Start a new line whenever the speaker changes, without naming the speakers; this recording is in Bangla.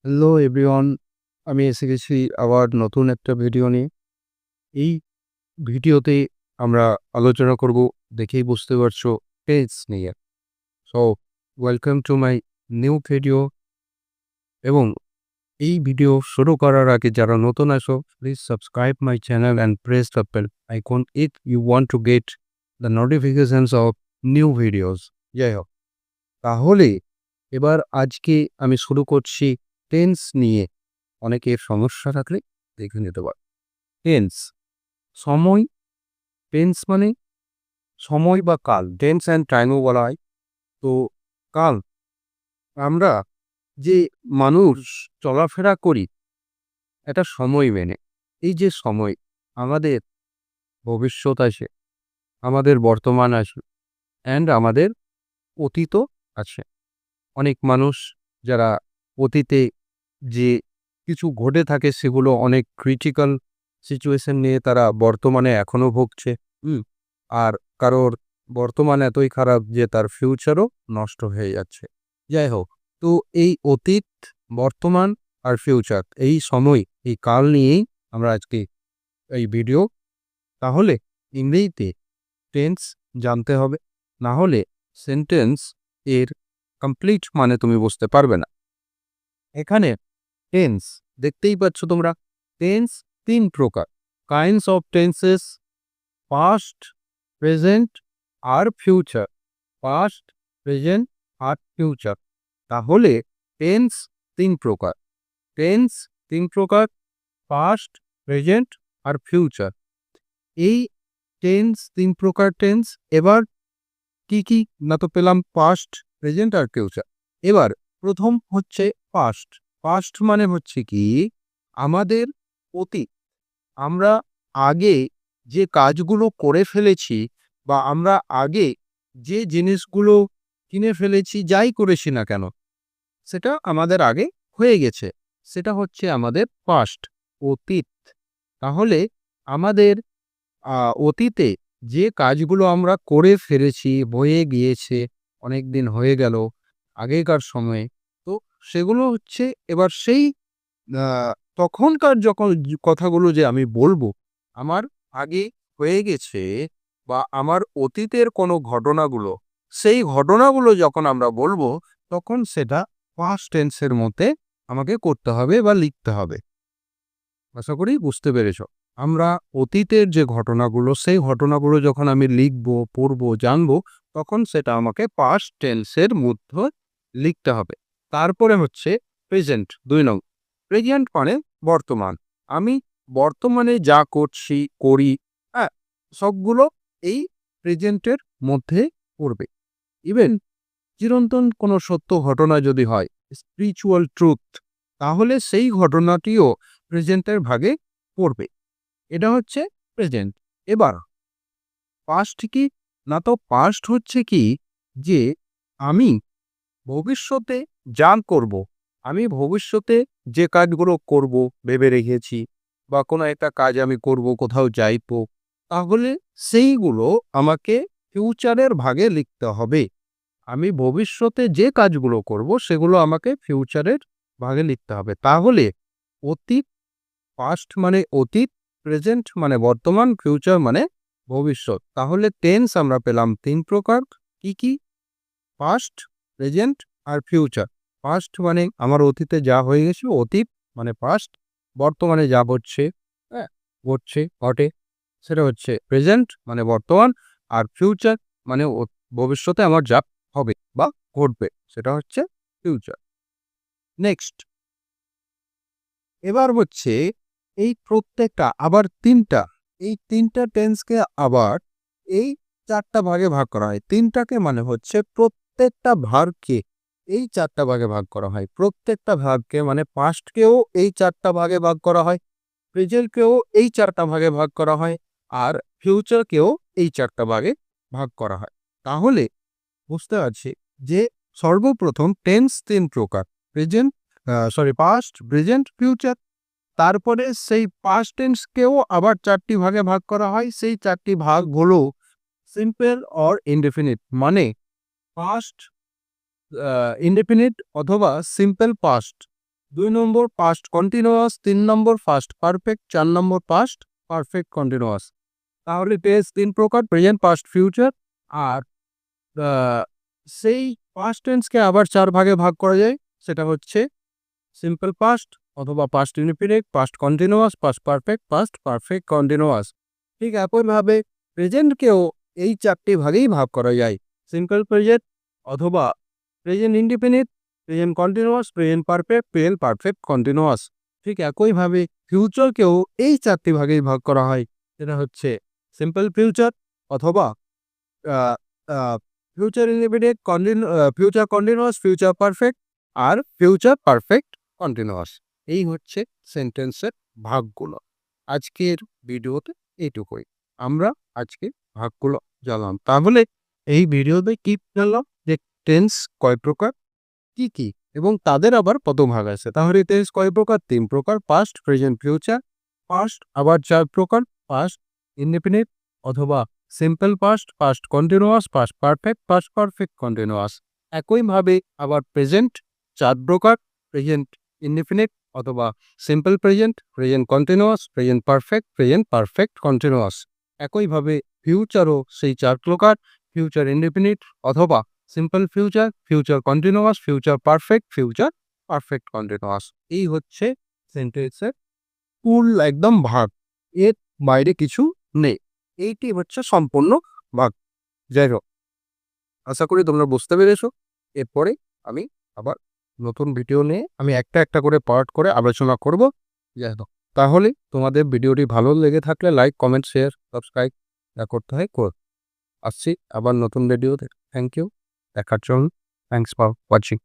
হ্যালো এভরিওয়ান, আমি এসে গেছি আবার নতুন একটা ভিডিও নিয়ে। এই ভিডিওতে আমরা আলোচনা করব, দেখেই বুঝতে পারছো, টেন্স নিয়ে। So welcome to my new video. এবং এই ভিডিও শুরু করার আগে যারা নতুন আসো, please subscribe my channel and press the bell icon if you want to get the notifications of new videos. যাই হোক, তাহলে এবার আজকে আমি শুরু করছি টেন্স নিয়ে। অনেকের সমস্যা থাকলে দেখে নিতে পারে। টেন্স, সময়। টেন্স মানে সময় বা কাল, টেন্স অ্যান্ড টাইমও বলা হয়। তো কাল, আমরা যে মানুষ চলাফেরা করি একটা সময় মেনে। এই যে সময়, আমাদের ভবিষ্যৎ আছে, আমাদের বর্তমান আছে, অ্যান্ড আমাদের অতীতও আছে। অনেক মানুষ যারা অতীতে যে কিছু ঘটে থাকে সেগুলো অনেক ক্রিটিক্যাল সিচুয়েশন নিয়ে তারা বর্তমানে এখনো ভুগছে। আর কারোর বর্তমান এতই খারাপ যে তার ফিউচারও নষ্ট হয়ে যাচ্ছে। যাই হোক, তো এই অতীত, বর্তমান আর ফিউচার, এই সময়, এই কাল নিয়েই আমরা আজকে এই ভিডিও। তাহলে ইংরেজিতে টেন্স জানতে হবে, না হলে সেন্টেন্স এর কমপ্লিট মানে তুমি বুঝতে পারবে না। এখানে টেন্স দেখতেই পাচ্ছ তোমরা। টেন্স তিন প্রকার: kinds of tenses, past, present আর ফিউচার। পাস্ট, প্রেজেন্ট আর ফিউচার। তাহলে টেন্স তিন প্রকার। টেন্স তিন প্রকার: পাস্ট, প্রেজেন্ট আর ফিউচার। এই টেন্স তিন প্রকার টেন্স। এবার কি কি না তো পেলাম পাস্ট, প্রেজেন্ট আর ফিউচার। এবার প্রথম হচ্ছে পাস্ট। পাস্ট মানে হচ্ছে কি আমাদের অতীত। আমরা আগে যে কাজগুলো করে ফেলেছি বা আমরা আগে যে জিনিসগুলো কিনে ফেলেছি, যাই করেছি না কেন, সেটা আমাদের আগে হয়ে গেছে, সেটা হচ্ছে আমাদের পাস্ট, অতীত। তাহলে আমাদের অতীতে যে কাজগুলো আমরা করে ফেলেছি, হয়ে গিয়েছে, অনেক দিন হয়ে গেল আগেকার সময়ে, তো সেগুলো হচ্ছে এবার সেই আ তখনকার যখন কথাগুলো যে আমি বলবো, আমার আগে হয়ে গেছে বা আমার অতীতের কোনো ঘটনাগুলো, সেই ঘটনাগুলো যখন আমরা বলবো, তখন সেটা পাস্ট টেন্স এর মধ্যে আমাকে করতে হবে বা লিখতে হবে। আশা করি বুঝতে পেরেছ। আমরা অতীতের যে ঘটনাগুলো, সেই ঘটনাগুলো যখন আমি লিখবো, পড়বো, জানবো, তখন সেটা আমাকে পাস্ট টেন্স এর মধ্যে লিখতে হবে। তারপরে হচ্ছে প্রেজেন্ট, ২ নং। প্রেজেন্ট মানে বর্তমান। আমি বর্তমানে যা করছি, করি, হ্যাঁ? সবগুলো এই প্রেজেন্টের মধ্যে পড়বে। ইভেন চিরন্তন কোনো সত্য ঘটনা যদি হয়, স্পিরিচুয়াল ট্রুথ, তাহলে সেই ঘটনাটিও প্রেজেন্টের ভাগে পড়বে। এটা হচ্ছে প্রেজেন্ট। এবার পাস্ট কি না তো পাস্ট হচ্ছে কি যে আমি ভবিষ্যতে যা করব, আমি ভবিষ্যতে যে কাজগুলো করব ভেবে রেখেছি বা কোনো একটা কাজ আমি করব, কোথাও যাইবো, তাহলে সেইগুলো আমাকে ফিউচারের ভাগে লিখতে হবে। আমি ভবিষ্যতে যে কাজগুলো করব সেগুলো আমাকে ফিউচারের ভাগে লিখতে হবে। তাহলে অতীত, পাস্ট মানে অতীত, প্রেজেন্ট মানে বর্তমান, ফিউচার মানে ভবিষ্যৎ। তাহলে টেন্স আমরা পেলাম ৩ প্রকার। কি, কি? পাস্ট, প্রেজেন্ট আর ফিউচার। পাস্ট মানে আমার অতীতে যা হয়ে গেছে, অতীত মানে পাস্ট। বর্তমানে যা ঘটছে, হ্যাঁ? ঘটছে, ঘটে, সেটা হচ্ছে প্রেজেন্ট মানে বর্তমান। আর ফিউচার মানে ভবিষ্যতে আমার যা হবে বা ঘটবে, সেটা হচ্ছে ফিউচার। নেক্সট, এবার হচ্ছে এই প্রত্যেকটা আবার ৩টা, এই ৩টা টেন্সকে আবার এই ৪টা ভাগে ভাগ করা হয়। ৩টাকে মানে হচ্ছে প্রত্যেকটা ভাগকে এই ৪টা ভাগে ভাগ করা হয়। প্রত্যেকটা ভাগকে মানে পাস্টকেও এই ৪টা ভাগে ভাগ করা হয়, প্রেজেন্টকেও এই ৪টা ভাগে ভাগ করা হয়, আর ফিউচারকেও এই ৪টা ভাগে ভাগ করা হয়। তাহলে বুঝতে পারছি যে সর্বপ্রথম টেন্স ৩ প্রকার: প্রেজেন্ট, পাস্ট, প্রেজেন্ট, ফিউচার। তারপরে সেই পাস্ট টেন্সকেও আবার ৪টি ভাগে ভাগ করা হয়। সেই ৪টি ভাগ হলো সিম্পল অর ইনডেফিনিট, মানে পাস্ট ইনডেফিনিট অথবা সিম্পল পাস্ট। 2 নম্বর পাস্ট কন্টিনিউয়াস, 3 নম্বর পাস্ট পারফেক্ট, 4 নম্বর পাস্ট পারফেক্ট কন্টিনিউয়াস। তাহলে টেন্স 3 প্রকার, প্রেজেন্ট, পাস্ট, ফিউচার। আর সেই পাস্ট টেন্সকে আবার 4 ভাগে ভাগ করা যায়। সেটা হচ্ছে সিম্পল পাস্ট অথবা past indefinite, past continuous, past perfect, past perfect continuous. ঠিক একইভাবে প্রেজেন্টকেও এই 4টি ভাগেই ভাগ করা যায়। সিম্পল প্রেজেন্ট অথবা present indefinite, present continuous, present perfect, present perfect continuous. ঠিক একইভাবে ফিউচারকেও এই 4টি ভাগেই ভাগ করা হয়। সেটা হচ্ছে সিম্পল ফিউচার অথবা future indefinite, future continuous, future perfect আর ফিউচার পারফেক্ট কন্টিনিউয়াস। এই হচ্ছে সেন্টেন্সের ভাগগুলো। আজকের ভিডিওতে এইটুকুই। আমরা আজকে ভাগগুলো জানলাম। তাহলে এই ভিডিওতে কি জানলাম যে টেন্স কয় প্রকার, কি কি এবং তাদের আবার কত ভাগ আছে। তাহলে টেন্স কয় প্রকার? 3 প্রকার, পাস্ট, প্রেজেন্ট, ফিউচার। পাস্ট আবার 4 প্রকার, পাস্ট ইনডিফিনিট অথবা simple past, past continuous, past perfect, past perfect continuous. একইভাবে আবার প্রেজেন্ট 4 প্রকার, প্রেজেন্ট ইনডিফিনিট অথবা simple present, present continuous, present perfect, present perfect continuous. একইভাবে ফিউচারও সেই 4 প্রকার, ফিউচার ইনডিফিনিট অথবা simple future, future continuous, future perfect, future perfect continuous. এই হচ্ছে সেন্টেন্সের ফুল একদম ভাগ। এর বাইরে কিছু নেই। এইটি হচ্ছে সম্পূর্ণ ভাগ। যাই হোক, আশা করি তোমরা বুঝতে পেরেছো। এরপরে আমি আবার নতুন ভিডিও নিয়ে আমি একটা একটা করে পার্ট করে আলোচনা করব। যাই হোক, তাহলে তোমাদের ভিডিওটি ভালো লেগে থাকলে লাইক, কমেন্ট, শেয়ার, সাবস্ক্রাইব যা করতে হয় কর। আসছি আবার নতুন ভিডিওতে। থ্যাংক ইউ দেখার জন্য। Thanks for watching.